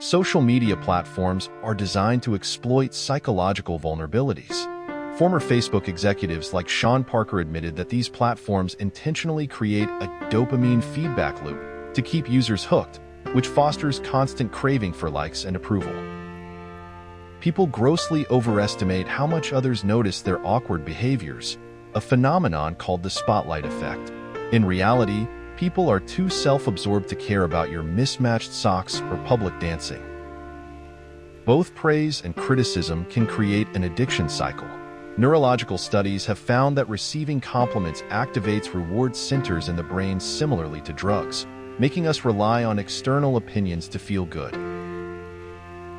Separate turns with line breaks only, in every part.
Social media platforms are designed to exploit psychological vulnerabilities. Former Facebook executives like Sean Parker admitted that these platforms intentionally create a dopamine feedback loop to keep users hooked, which fosters constant craving for likes and approval. People grossly overestimate how much others notice their awkward behaviors, a phenomenon called the spotlight effect. In reality, people are too self-absorbed to care about your mismatched socks or public dancing. Both praise and criticism can create an addiction cycle. Neurological studies have found that receiving compliments activates reward centers in the brain similarly to drugs, making us rely on external opinions to feel good.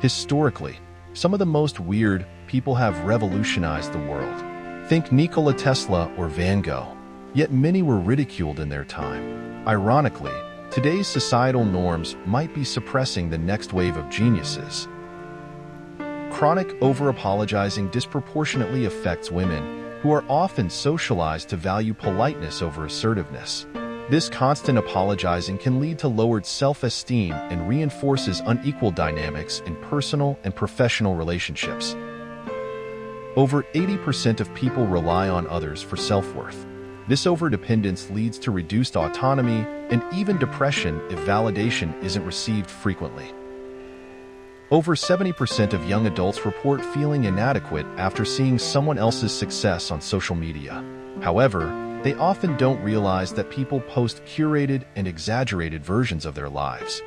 Historically, some of the most weird people have revolutionized the world. Think Nikola Tesla or Van Gogh. Yet many were ridiculed in their time. Ironically, today's societal norms might be suppressing the next wave of geniuses. Chronic over-apologizing disproportionately affects women, who are often socialized to value politeness over assertiveness. This constant apologizing can lead to lowered self-esteem and reinforces unequal dynamics in personal and professional relationships. Over 80% of people rely on others for self-worth. This overdependence leads to reduced autonomy and even depression if validation isn't received frequently. Over 70% of young adults report feeling inadequate after seeing someone else's success on social media. However, they often don't realize that people post curated and exaggerated versions of their lives.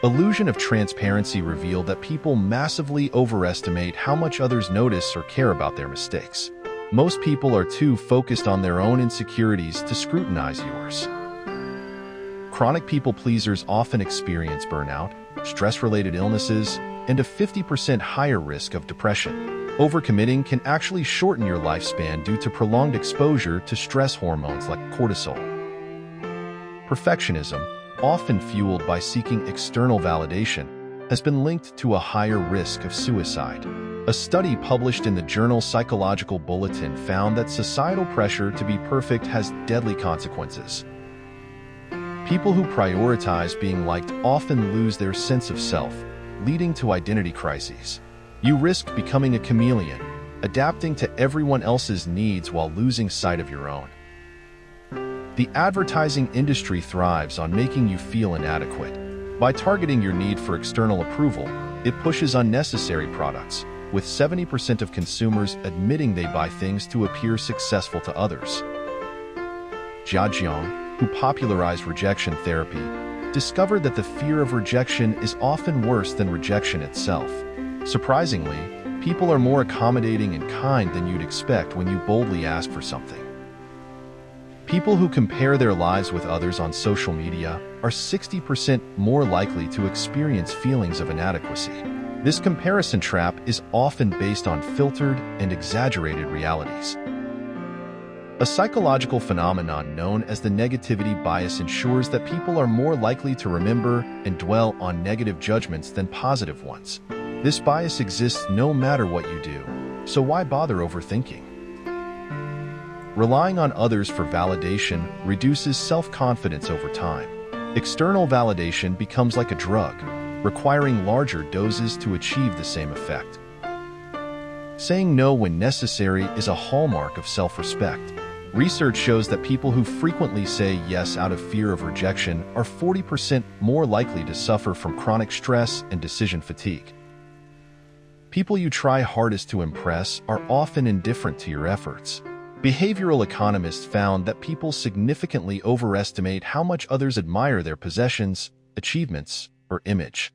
Illusion of transparency revealed that people massively overestimate how much others notice or care about their mistakes. Most people are too focused on their own insecurities to scrutinize yours. Chronic people pleasers often experience burnout, stress-related illnesses, and a 50% higher risk of depression. Overcommitting can actually shorten your lifespan due to prolonged exposure to stress hormones like cortisol. Perfectionism, often fueled by seeking external validation, has been linked to a higher risk of suicide. A study published in the journal Psychological Bulletin found that societal pressure to be perfect has deadly consequences. People who prioritize being liked often lose their sense of self, leading to identity crises. You risk becoming a chameleon, adapting to everyone else's needs while losing sight of your own. The advertising industry thrives on making you feel inadequate. By targeting your need for external approval, it pushes unnecessary products, with 70% of consumers admitting they buy things to appear successful to others. Jia Jiang, who popularized rejection therapy, discovered that the fear of rejection is often worse than rejection itself. Surprisingly, people are more accommodating and kind than you'd expect when you boldly ask for something. People who compare their lives with others on social media are 60% more likely to experience feelings of inadequacy. This comparison trap is often based on filtered and exaggerated realities. A psychological phenomenon known as the negativity bias ensures that people are more likely to remember and dwell on negative judgments than positive ones. This bias exists no matter what you do, so why bother overthinking? Relying on others for validation reduces self-confidence over time. External validation becomes like a drug, requiring larger doses to achieve the same effect. Saying no when necessary is a hallmark of self-respect. Research shows that people who frequently say yes out of fear of rejection are 40% more likely to suffer from chronic stress and decision fatigue. People you try hardest to impress are often indifferent to your efforts. Behavioral economists found that people significantly overestimate how much others admire their possessions, achievements, or image.